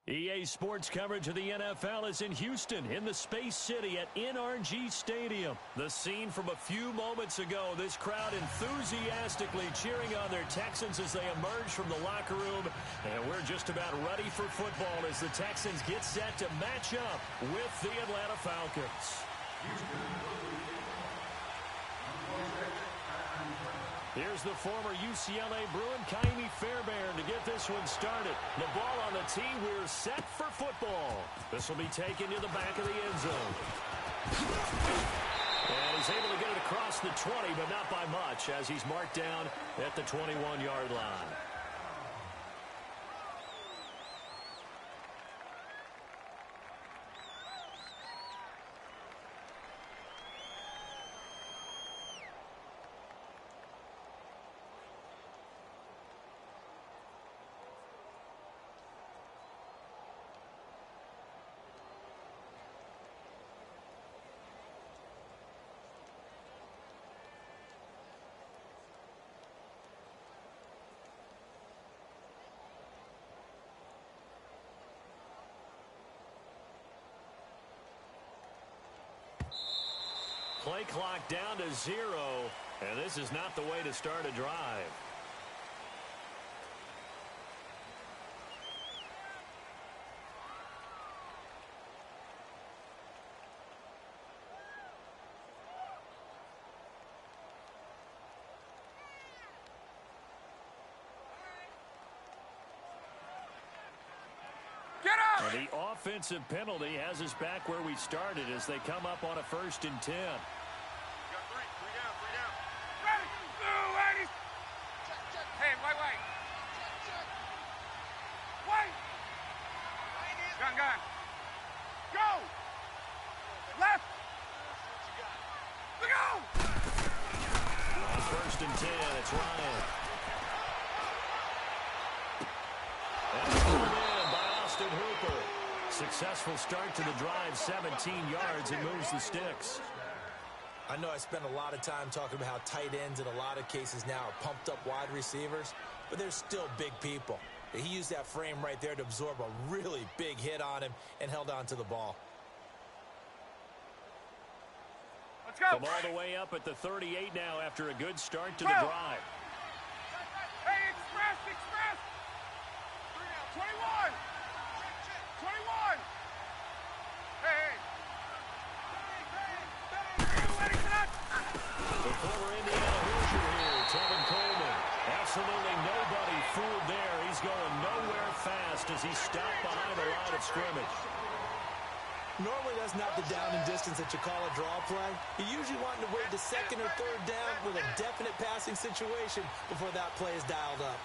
EA Sports coverage of the NFL is in Houston, in the Space City at NRG Stadium. The scene from a few moments ago, this crowd enthusiastically cheering on their Texans as they emerge from the locker room. And we're just about ready for football as the Texans get set to match up with the Atlanta Falcons. Here's the former UCLA Bruin, Kaimi Fairbairn, to get this one started. The ball on the tee. We're set for football. This will be taken to the back of the end zone. And he's able to get it across the 20, but not by much, as he's marked down at the 21-yard line. Play clock down to 0, and this is not the way to start a drive. The offensive penalty has us back where we started as they come up on a 1st and 10. We got three down. Ready, go, ladies. Check. Hey, wait. Wait. Gun. Go. Left. Go. On 1st and 10, it's Ryan. And pulled in by Austin Hooper. Successful start to the drive, 17 yards, and moves the sticks. I know I spend a lot of time talking about how tight ends in a lot of cases now are pumped up wide receivers, but they're still big people. He used that frame right there to absorb a really big hit on him and held on to the ball. Let's go. Come all the way up at the 38 now after a good start to the drive. Hey, express. 21. 21! Hey! The former Indiana Hoosier here, Tevin Coleman. Absolutely nobody fooled there. He's going nowhere fast as he's stopped behind the line of scrimmage. Normally that's not the down and distance that you call a draw play. You usually want to wait to 2nd or 3rd down with a definite passing situation before that play is dialed up.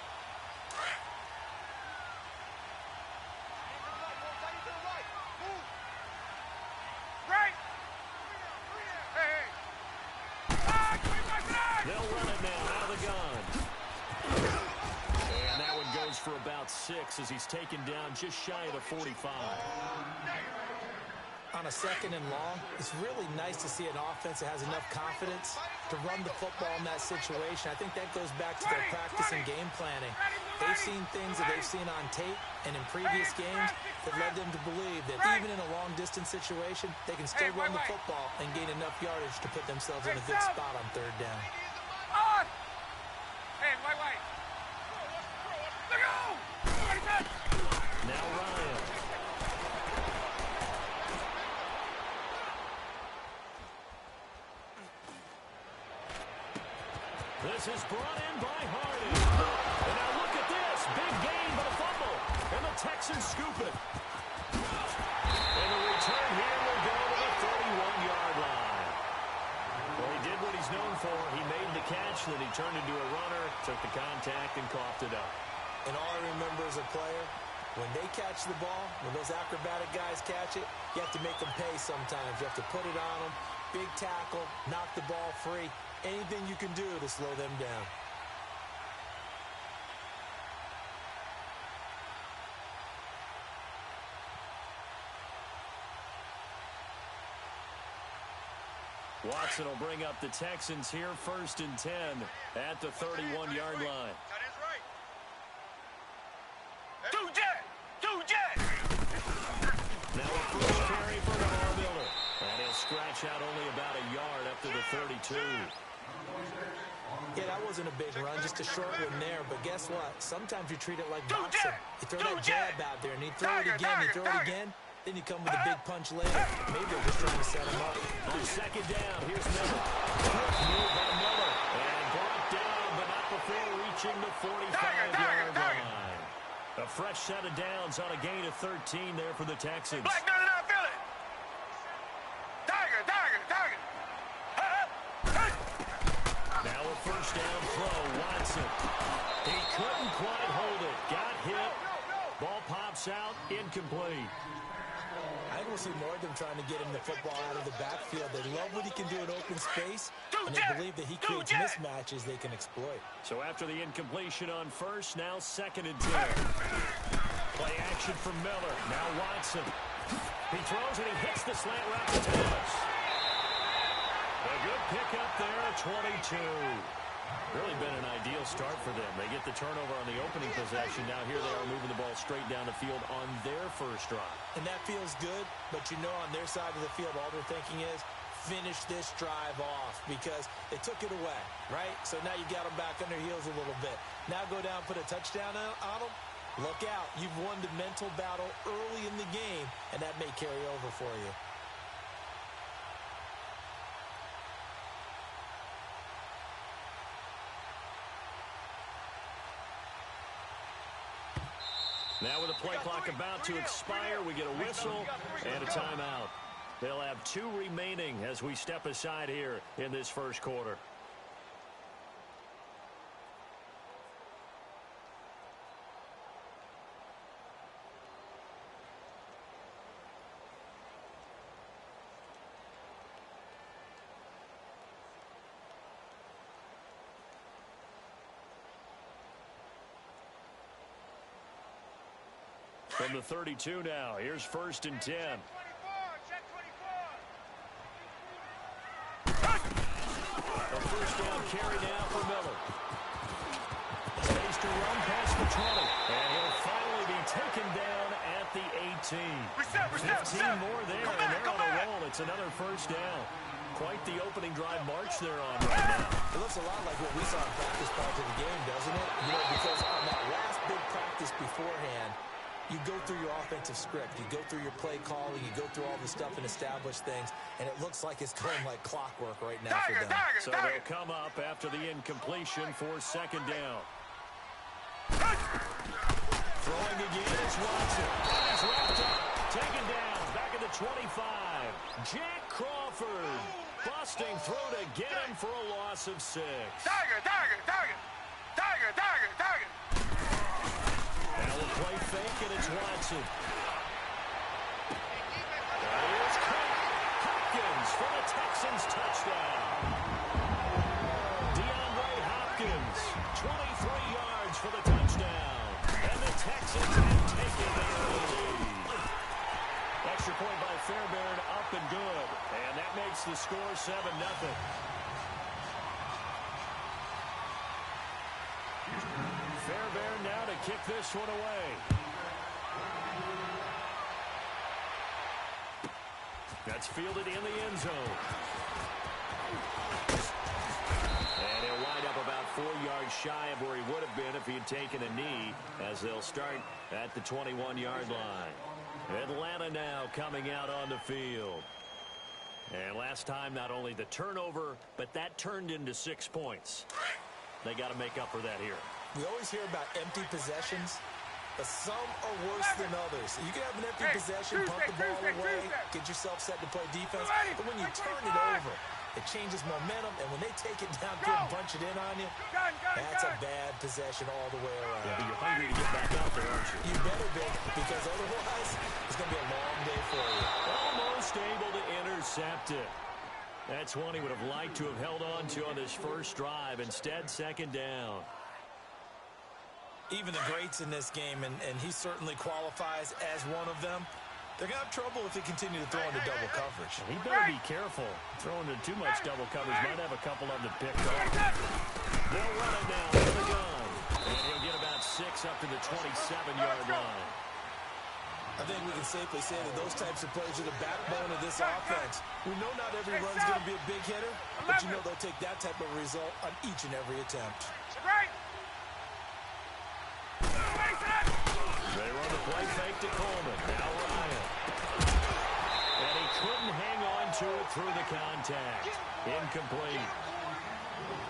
They'll run it now out of the gun. And that one goes for about 6 as he's taken down just shy of the 45. On a 2nd and long, it's really nice to see an offense that has enough confidence to run the football in that situation. I think that goes back to their practice and game planning. They've seen things that they've seen on tape and in previous games that led them to believe that even in a long-distance situation, they can still run the football and gain enough yardage to put themselves in a good spot on 3rd down. Hey, wait. Let's go! Now Ryan. This is brought in by Harden. And now look at this. Big gain, but a fumble. And the Texans scoop it. And the return here will go to the 31-yard line. Well, he did what he's known for. He made the catch, then he turned into a runner, took the contact, and coughed it up. And all I remember as a player, when they catch the ball, when those acrobatic guys catch it, you have to make them pay sometimes. You have to put it on them, big tackle, knock the ball free. Anything you can do to slow them down. Watson will bring up the Texans here, 1st and 10 at the 31-yard line. That is right. Two jet! scratch out only about a yard up to the 32. Yeah, that wasn't a big run, just a short one there. But guess what? Sometimes you treat it like boxing. You throw that jab out there, and you throw it again, you throw it again. Then you come with a big punch later. Maybe they're just trying to set him up. On second down, here's Miller. Quick move by Miller. And brought down, but not before reaching the 45-yard line. A fresh set of downs on a gain of 13 there for the Texans. Black, no, feel it. Tiger. Now a first down throw, Watson. He couldn't quite hold it. Got hit. Ball pops out, incomplete. I think we'll see more of them trying to get him the football out of the backfield. They love what he can do in open space, and they believe that he creates mismatches they can exploit. So after the incompletion on first, now second and 10. Play action from Miller. Now Watson. He throws and he hits the slant route to Thomas. A good pickup there at 22. Really been an ideal start for them. They get the turnover on the opening possession. Now here they are moving the ball straight down the field on their first drive. And that feels good, but you know on their side of the field, all they're thinking is finish this drive off because they took it away, right? So now you got them back on their heels a little bit. Now go down, put a touchdown on them. Look out. You've won the mental battle early in the game, and that may carry over for you. Now with the play clock about to expire, we get a whistle and a timeout. They'll have 2 remaining as we step aside here in this first quarter. From the 32 now, here's first and 10. A first down carry now for Miller. Space to run past the 20. And he'll finally be taken down at the 18. 15 more there, and they're on a roll. It's another first down. Quite the opening drive march they're on right now. It looks a lot like what we saw in practice prior to the game, doesn't it? You know, because on that last big practice beforehand, you go through your offensive script. You go through your play calling. You go through all the stuff and establish things. And it looks like it's going like clockwork right now for them. So they'll come up after the incompletion for second down. Throwing again is Watson. He's wrapped up. Taken down. Back at the 25. Jack Crawford busting through to get him for a loss of 6. Tiger. Now we'll play fake, and it's Watson. Here's Hopkins for the Texans touchdown. DeAndre Hopkins, 23 yards for the touchdown. And the Texans have taken the early lead. Extra point by Fairbairn, up and good. And that makes the score 7-0. Fairbairn now to kick this one away. That's fielded in the end zone. And he'll wind up about 4 yards shy of where he would have been if he had taken a knee, as they'll start at the 21-yard line. Atlanta now coming out on the field. And last time, not only the turnover, but that turned into 6 points. They got to make up for that here. We always hear about empty possessions, but some are worse than others. You can have an empty possession, punt the ball away, get yourself set to play defense, but when you turn it over, it changes momentum, and when they take it downfield and punch it in on you, that's a bad possession all the way around. Yeah, but you're hungry to get back out there, aren't you? You better be, because otherwise, it's going to be a long day for you. Almost able to intercept it. That's one he would have liked to have held on to on this first drive. Instead, second down. Even the greats in this game, and he certainly qualifies as one of them, they're going to have trouble if they continue to throw into double coverage. He better be careful. Throwing into too much double coverage might have a couple of them picked off. They'll run it now with the gun. And he'll get about 6 up to the 27-yard line. I think we can safely say that those types of plays are the backbone of this offense. We know not every run's going to be a big hitter, but you know they'll take that type of result on each and every attempt. They run the play fake to Coleman. Now Ryan. And he couldn't hang on to it through the contact. Incomplete.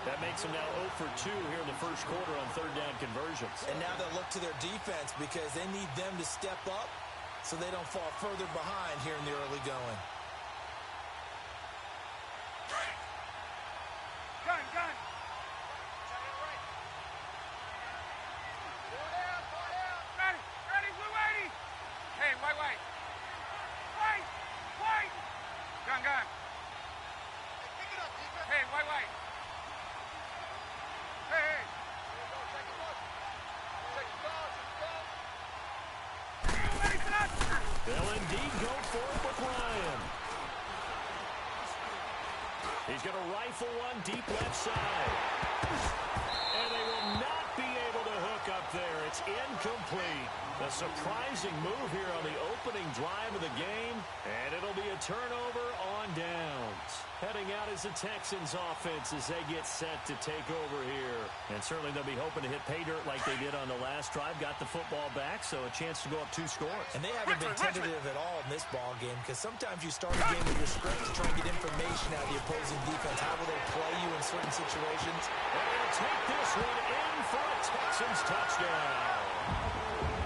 That makes them now 0 for 2 here in the first quarter on third down conversions. And now they'll look to their defense because they need them to step up so they don't fall further behind here in the early going. Gun. Ready, blue 80. Hey, white. Gun. Hey, white. Hey. They'll indeed go for it with Ryan. He's going to rifle one deep left side. And they will not be able to hook up there. It's incomplete. A surprising move here on the opening drive of the game. And it'll be a turnover on downs. Heading out is the Texans offense as they get set to take over here. And certainly they'll be hoping to hit pay dirt like they did on the last drive. Got the football back, so a chance to go up 2 scores. And they haven't been tentative at all in this ball game because sometimes you start a game with your script to try and get information out of the opposing defense. How will they play you in certain situations? And they'll take this one in for a Texans touchdown.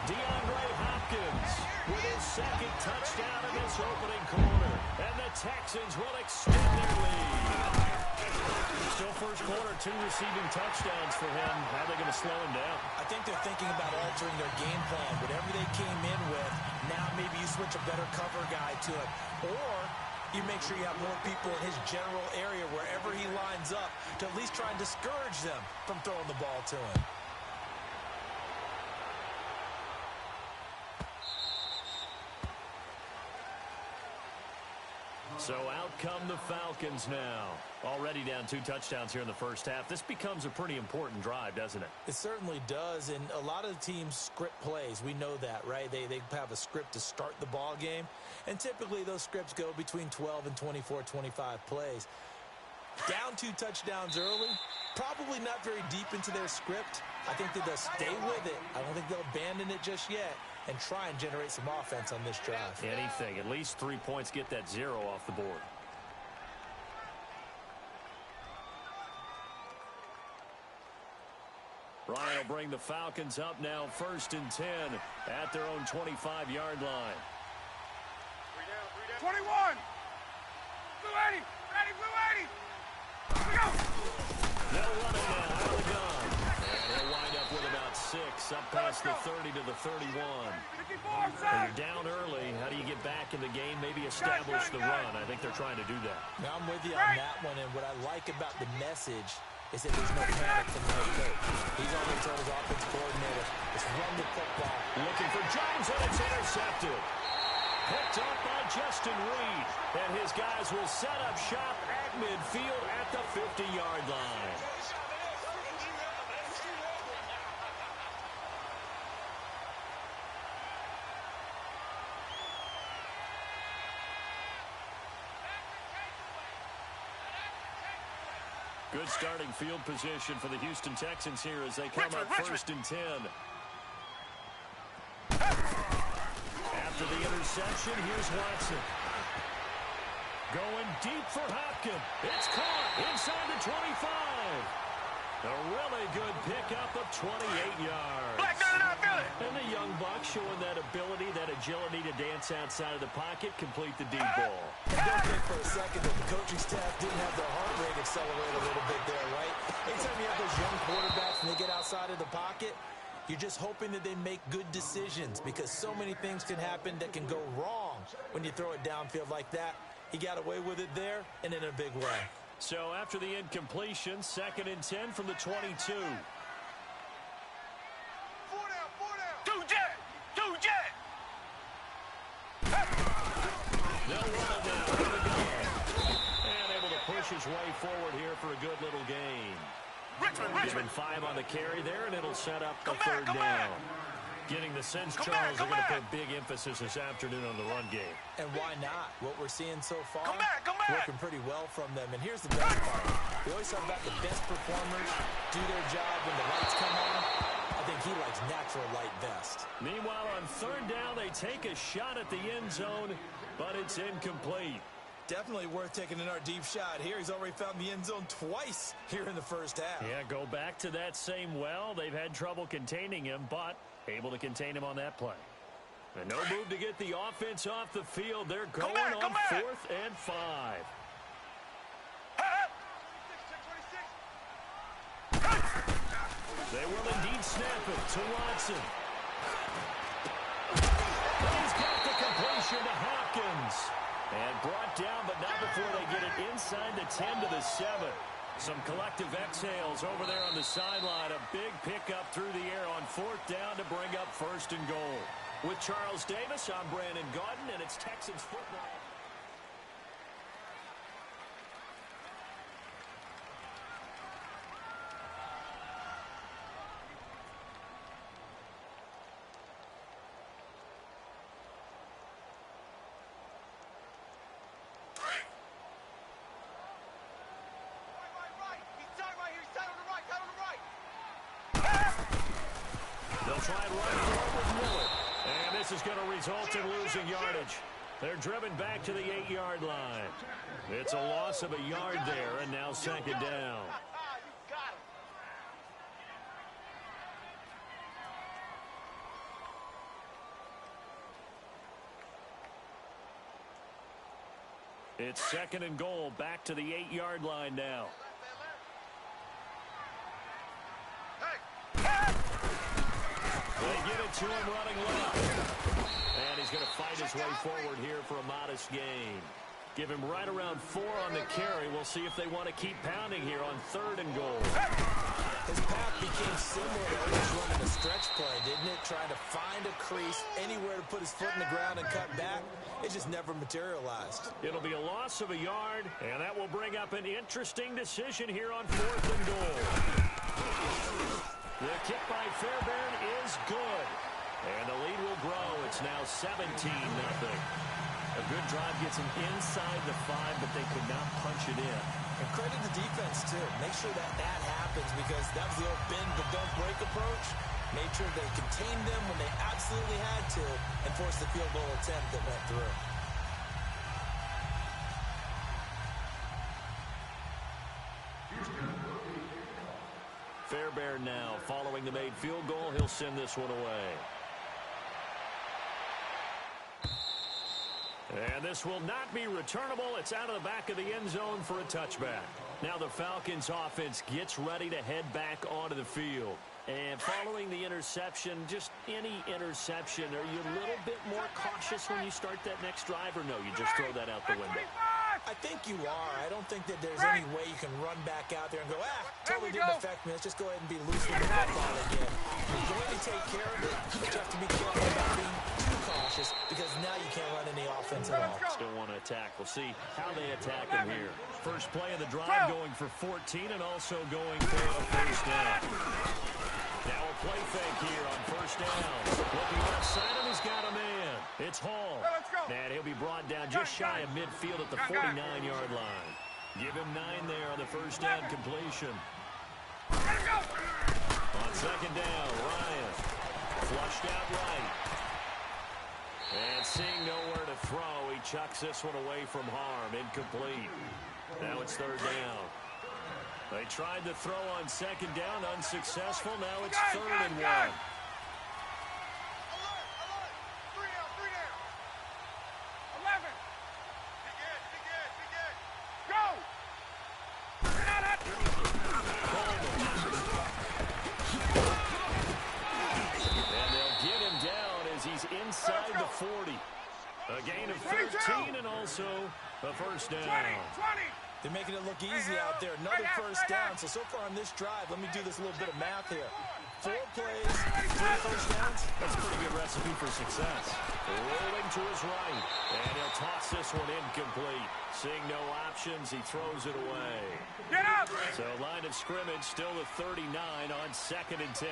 DeAndre Hopkins with his second touchdown in this opening quarter. And the Texans will extend their lead. Still first quarter, 2 receiving touchdowns for him. How are they going to slow him down? I think they're thinking about altering their game plan. Whatever they came in with, now maybe you switch a better cover guy to him. Or you make sure you have more people in his general area wherever he lines up to at least try and discourage them from throwing the ball to him. So out come the Falcons now. Already down 2 touchdowns here in the first half. This becomes a pretty important drive, doesn't it? It certainly does, and a lot of the teams script plays. We know that, right? They have a script to start the ball game, and typically those scripts go between 12 and 24, 25 plays. Down 2 touchdowns early, probably not very deep into their script. I think that they'll stay with it. I don't think they'll abandon it just yet and try and generate some offense on this drive. Anything. At least 3 points, get that 0 off the board. Ryan will bring the Falcons up now 1st and 10 at their own 25-yard line. 21. Blue 80. Ready, blue 80. Let's go. They'll run it now out of the gun. And he'll wind up with about 6 up past the 30 to the 31. When you're down early, how do you get back in the game, maybe establish the run? I think they're trying to do that. Now I'm with you on that one, and what I like about the message is that there's no panic from the head coach. He's already told his offensive coordinator, let's run the football. Looking for Jones, and it's intercepted. Picked up by Justin Reed. And his guys will set up shop at midfield at the 50-yard line. Good starting field position for the Houston Texans here as they come up 1st and 10. After the interception, here's Watson. Going deep for Hopkins. It's caught inside the 25. A really good pickup of 28 yards. And the young buck showing that ability, that agility to dance outside of the pocket, complete the deep ball. And don't think for a second that the coaching staff didn't have their heart rate accelerate a little bit there, right? Anytime you have those young quarterbacks and they get outside of the pocket, you're just hoping that they make good decisions because so many things can happen that can go wrong when you throw it downfield like that. He got away with it there and in a big way. So after the incompletion, 2nd and 10 from the 22. 4 down. 2 jet. They'll run it now for the gun. And able to push his way forward here for a good little gain. Given 5 on the carry there, and it'll set up the 3rd down. Getting the sense, Charles, they're going to put big emphasis this afternoon on the run game. And why not? What we're seeing so far, come back. working pretty well from them. And here's the best part. We always talk about the best performers do their job when the lights come on. I think he likes natural light vest. Meanwhile, on third down, they take a shot at the end zone, but it's incomplete. Definitely worth taking another deep shot here. He's already found the end zone twice here in the first half. Yeah, go back to that same well. They've had trouble containing him, but able to contain him on that play. And no move to get the offense off the field. They're going on 4th and 5. They will indeed snap it to Watson. He's got the completion to Hopkins. And brought down, but not before they get it inside the 10 to the 7. Some collective exhales over there on the sideline. A big pickup through the air on 4th down to bring up 1st and goal. With Charles Davis, I'm Brandon Gaudin, and it's Texans football. Try and run forward with Miller. And this is going to result in losing yardage. They're driven back to the 8-yard line. It's a loss of a yard there, and now 2nd down. It's 2nd and goal, back to the 8-yard line now. They get it to him running left. And he's going to fight his way forward here for a modest gain. Give him right around 4 on the carry. We'll see if they want to keep pounding here on 3rd and goal. His path became similar to always running a stretch play, didn't it? Trying to find a crease, anywhere to put his foot in the ground and cut back. It just never materialized. It'll be a loss of a yard, and that will bring up an interesting decision here on 4th and goal. The kick by Fairbairn is good. And the lead will grow. It's now 17-0. A good drive gets him inside the 5, but they could not punch it in. And credit the defense, too. Make sure that happens, because that was the old bend but don't break approach. Made sure they contained them when they absolutely had to and forced the field goal attempt that went through. Fairbairn now following the made field goal. He'll send this one away. And this will not be returnable. It's out of the back of the end zone for a touchback. Now the Falcons offense gets ready to head back onto the field. And following the interception, just any interception, are you a little bit more cautious when you start that next drive, or no, you just throw that out the window? I think you are. I don't think that there's any way you can run back out there and go, totally didn't affect me. Let's just go ahead and be loose with the football again. You're going to take care of it, but you have to be careful about being too cautious, because now you can't run any offense at all. Still want to attack. We'll see how they attack him here. First play of the drive going for 14 and also going for a first down. Now a play fake here on first down. Looking left side, and he's got a man. It's Hall. And he'll be brought down just shy of midfield at the 49-yard line. Give him 9 there on the first down completion. On second down, Ryan flushed out right. And seeing nowhere to throw, he chucks this one away from harm. Incomplete. Now it's third down. They tried to throw on second down, unsuccessful. Now it's 3rd and 1. Alert! 3 down. 11. Dig in. Go! And they'll get him down as he's inside the 40. A gain of 13 and also a first down. 20. They're making it look easy out there. Another first down. So far on this drive, let me do this little bit of math here. 4 plays, 3 first downs. That's a pretty good recipe for success. Rolling to his right. And he'll toss this one incomplete. Seeing no options, he throws it away. Get up! So line of scrimmage still the 39 on 2nd and 10.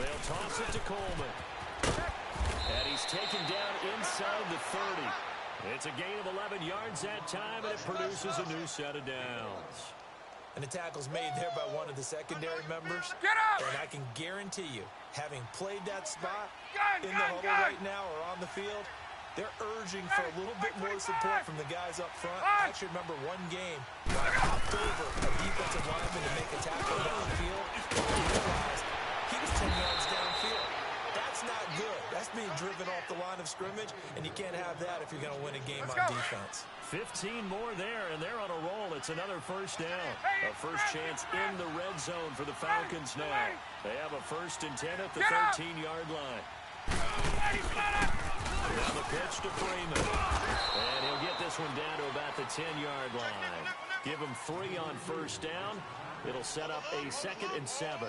They'll toss it to Coleman. And he's taken down inside the 30. It's a gain of 11 yards that time, and it produces a new set of downs. And the tackle's made there by one of the secondary members. Get up! And I can guarantee you, having played that spot in the huddle right now or on the field, they're urging for a little bit more support from the guys up front. I actually remember one game where I hopped over a defensive lineman to make a tackle downfield, and I realized he was 10 yards downfield. That's not good. That's being driven off the line of scrimmage, and you can't have that if you're going to win a game on defense. 15 more there, and they're on a roll. It's another first down. A first chance in the red zone for the Falcons now. They have a 1st and 10 at the 13-yard line. Now the pitch to Freeman. And he'll get this one down to about the 10-yard line. Give him 3 on first down. It'll set up a 2nd and 7.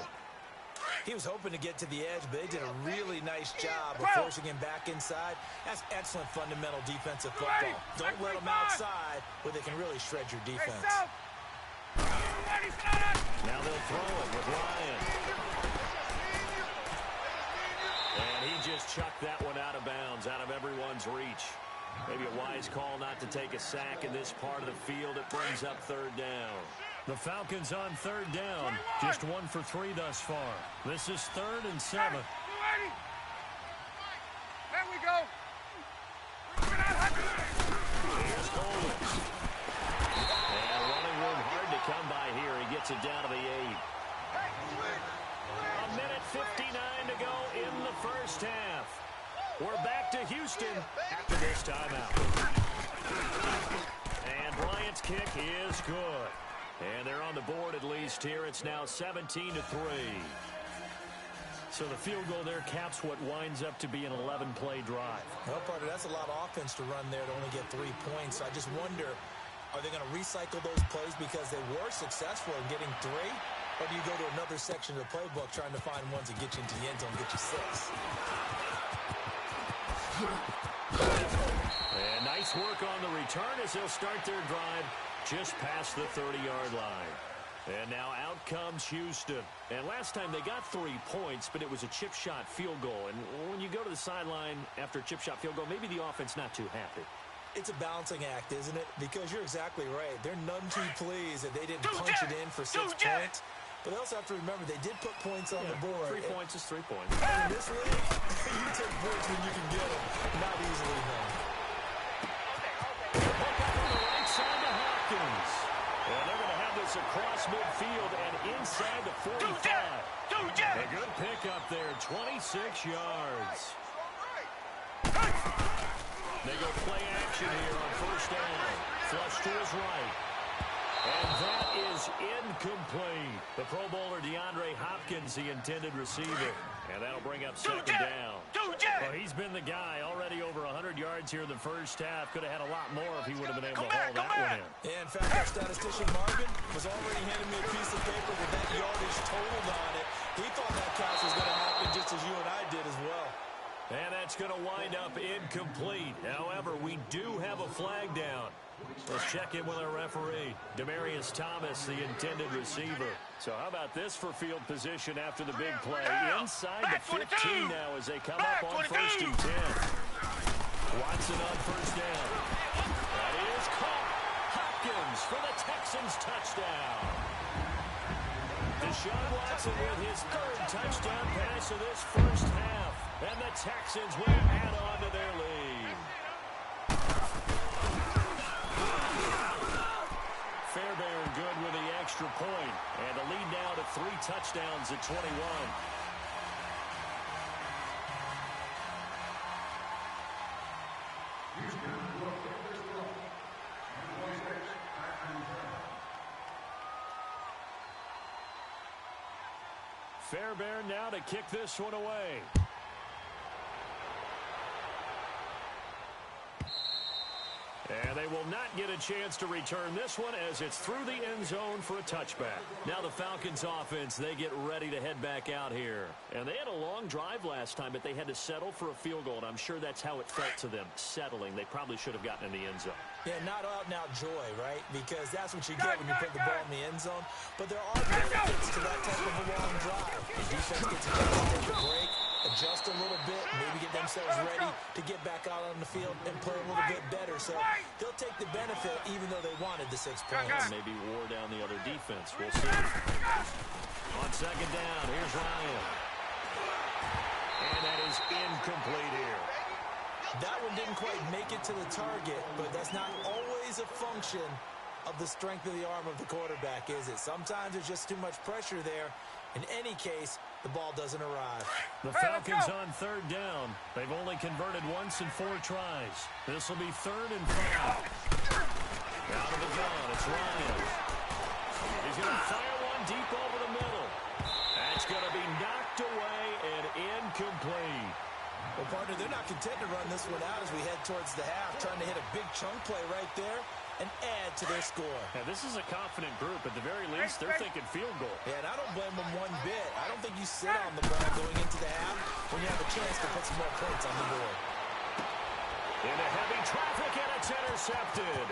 He was hoping to get to the edge, but they did a really nice job of forcing him back inside. That's excellent fundamental defensive football. Don't let them outside where they can really shred your defense. Now they'll throw it with Ryan. And he just chucked that one out of bounds, out of everyone's reach. Maybe a wise call not to take a sack in this part of the field. It brings up 3rd down. The Falcons on 3rd down. Just 1 for 3 thus far. This is 3rd and 7. There we go. Here's Coleman. And running room hard to come by here. He gets it down to the 8. A minute 59 to go in the first half. We're back to Houston after this timeout. And Bryant's kick is good. And they're on the board at least here. It's now 17-3. So the field goal there caps what winds up to be an 11-play drive. Well, partner, that's a lot of offense to run there to only get 3 points. So I just wonder, are they going to recycle those plays because they were successful in getting 3? Or do you go to another section of the playbook trying to find ones that get you into the end zone and get you 6? And nice work on the return as they'll start their drive just past the 30-yard line. And now out comes Houston. And last time they got 3 points, but it was a chip shot field goal. And when you go to the sideline after a chip shot field goal, maybe the offense not too happy. It's a balancing act, isn't it? Because you're exactly right. They're none too pleased that they didn't punch it in for 6 points. But they also have to remember they did put points on the board. 3 points is 3 points. And in this league, you take points when you can get them. Not easily, though. And they're going to have this across midfield and inside the 45. A good pickup there, 26 yards. They go play action here on first down. Flush to his right. And that is incomplete. The Pro Bowler DeAndre Hopkins, the intended receiver. And that'll bring up 2nd down. Well, he's been the guy already over 100 yards here in the first half. Could have had a lot more if he would have been able to haul that one in. Yeah, in fact, our statistician Marvin was already handing me a piece of paper with that yardage totaled on it. He thought that catch was going to happen just as you and I did as well. And that's going to wind up incomplete. However, we do have a flag down. Let's check in with our referee, Demaryius Thomas, the intended receiver. So how about this for field position after the big play? Inside the 15 now as they come up on 1st and 10. Watson on first down. That is caught. Hopkins for the Texans touchdown. Deshaun Watson with his 3rd touchdown pass of this first half. And the Texans will add on to their lead. Fairbairn good with the extra point. And the lead now to 3 touchdowns at 21. Fairbairn now to kick this one away. And they will not get a chance to return this one as it's through the end zone for a touchback. Now the Falcons offense, they get ready to head back out here. And they had a long drive last time, but they had to settle for a field goal. And I'm sure that's how it felt to them, settling. They probably should have gotten in the end zone. Yeah, not out and out joy, right? Because that's what you get when you put the ball in the end zone. But there are benefits to that type of a long drive. The defense gets a chance to take a break, adjust a little bit, maybe get themselves ready to get back out on the field and play a little bit better. So they'll take the benefit even though they wanted the 6 points. Maybe wore down the other defense. We'll see. On second down, here's Ryan. And that is incomplete here. That one didn't quite make it to the target, but that's not always a function of the strength of the arm of the quarterback, is it? Sometimes there's just too much pressure there. In any case, the ball doesn't arrive. The Falcons on third down. They've only converted once in 4 tries. This will be 3rd and 5. Out of the gun, it's Ryan. He's going to fire one deep over the middle. That's going to be knocked away and incomplete. Well, partner, they're not content to run this one out as we head towards the half, trying to hit a big chunk play right there and add to their score. Yeah, this is a confident group. At the very least, they're thinking field goal. Yeah, and I don't blame them one bit. I don't think you sit on the ball going into the half when you have a chance to put some more points on the board. Into heavy traffic, and it's intercepted.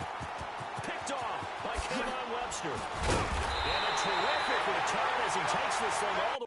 Picked off by Kevon Webster. And a terrific return as he takes this thing all the way.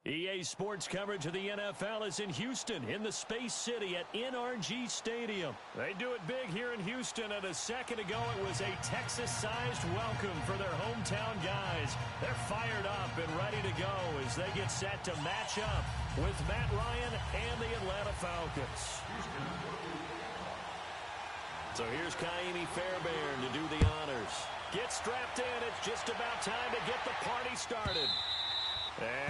EA Sports coverage of the NFL is in Houston, in the Space City at NRG Stadium. They do it big here in Houston, and a second ago it was a Texas-sized welcome for their hometown guys. They're fired up and ready to go as they get set to match up with Matt Ryan and the Atlanta Falcons. So here's Kaimi Fairbairn to do the honors. Get strapped in. It's just about time to get the party started.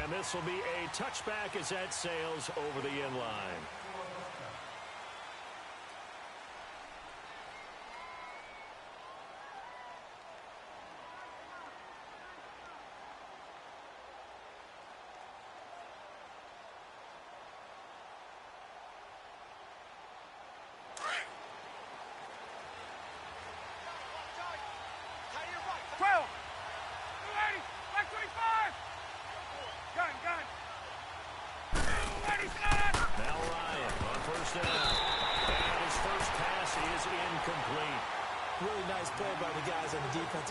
And this will be a touchback as that sails over the end line.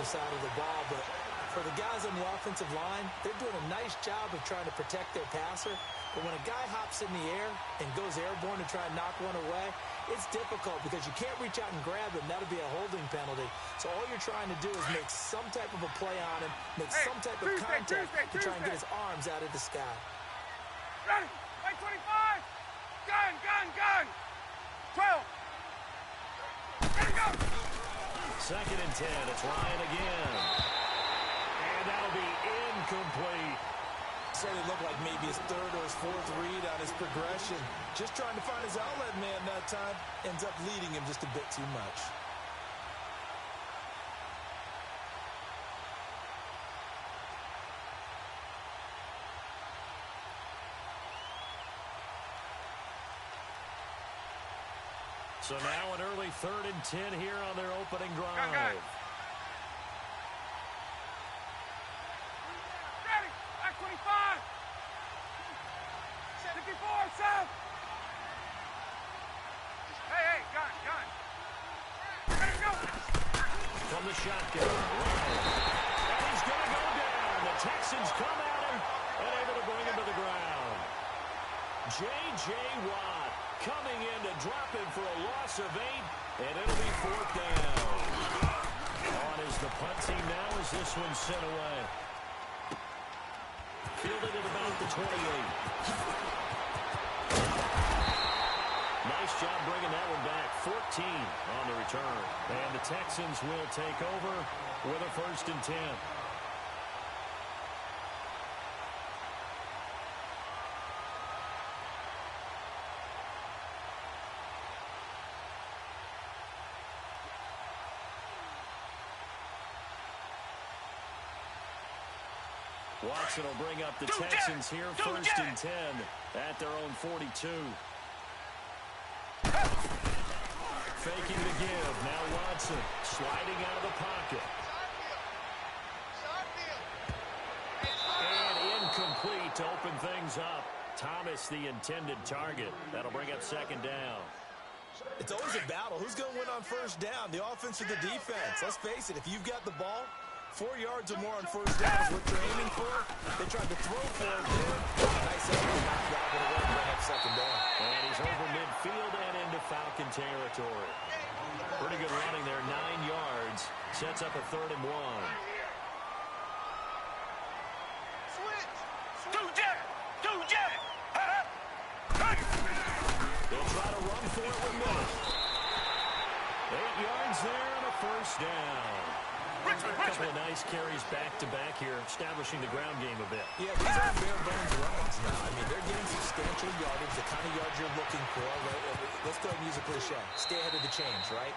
Side of the ball, but for the guys on the offensive line, they're doing a nice job of trying to protect their passer. But when a guy hops in the air and goes airborne to try and knock one away, it's difficult because you can't reach out and grab him. That'll be a holding penalty. So all you're trying to do is make some type of a play on him, make some type of contact to try and get his arms out of the sky. Ready. Right 25. Gun, gun, gun. 12. Ready, go. 2nd and 10. It's Ryan again. And that'll be incomplete. Certainly looked like maybe his 3rd or his 4th read on his progression. Just trying to find his outlet man that time. Ends up leading him just a bit too much. So now an early 3rd and 10 here on their opening drive. Ready. Right 25. 54, south. Hey, gun, gun. Ready, go. From the shotgun. And he's going to go down. The Texans come at him and able to bring him to the ground. J.J. Watt coming in to drop him for a loss of 8, and it'll be 4th down. On is the punt team now as this one's sent away. Fielded at about the 28. Nice job bringing that one back. 14 on the return. And the Texans will take over with a 1st and 10. Watson will bring up the Texans here, 1st and 10 at their own 42. Faking the give. Now Watson sliding out of the pocket. And incomplete to open things up. Thomas, the intended target. That'll bring up 2nd down. It's always a battle. Who's going to win on 1st down, the offense or the defense? Let's face it, if you've got the ball, 4 yards or more on 1st down is what you're aiming for. They tried to throw for it there. Nice effort to knock that one away and bring up 2nd down. And he's over midfield and into Falcon territory. Pretty good running there, 9 yards. Sets up a 3rd and 1. They'll try to run for it with Miller. 8 yards there and a 1st down. A couple of nice carries back-to-back here, establishing the ground game a bit. Yeah, these aren't bare-bones runs now. I mean, they're getting substantial yardage, the kind of yards you're looking for. Let's go ahead and use a cliche. Stay ahead of the change, right?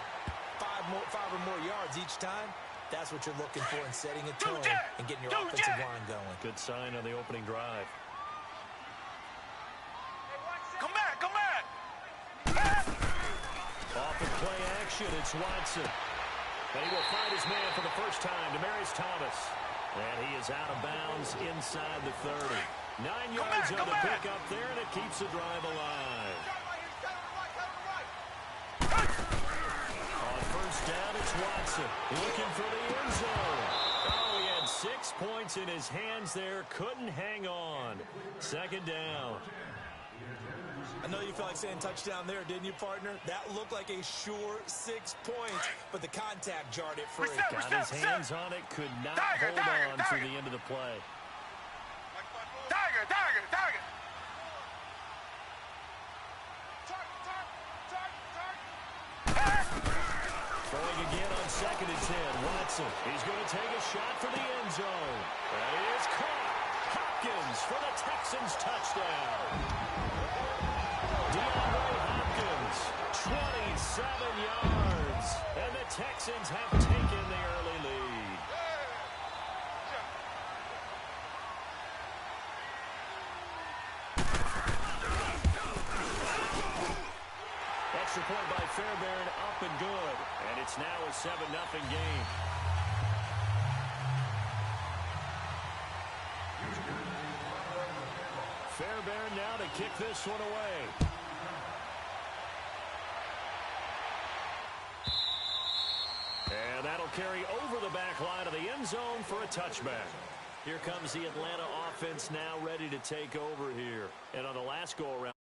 5 or more yards each time. That's what you're looking for in setting a tone and getting your offensive line going. Good sign on the opening drive. Come back, come back. Off of play action, it's Watson. And he will find his man for the first time, Demaryius Thomas. And he is out of bounds inside the 30. 9 yards on the pickup there, and it keeps the drive alive. On 1st down, it's Watson looking for the end zone. Oh, he had 6 points in his hands there, couldn't hang on. 2nd down. I know you felt like saying touchdown there, didn't you, partner? That looked like a sure 6 points, but the contact jarred it free. Got his hands on it, could not hold on to the end of the play. Tiger. Throwing again on 2nd and 10. Watson, he's going to take a shot for the end zone. And it is caught. Hopkins for the Texans touchdown. Hopkins, 27 yards, and the Texans have taken the early lead. Extra point by Fairbairn, up and good, and it's now a 7-0 game. Fairbairn now to kick this one away. And that'll carry over the back line of the end zone for a touchback. Here comes the Atlanta offense now ready to take over here. And on the last go-around,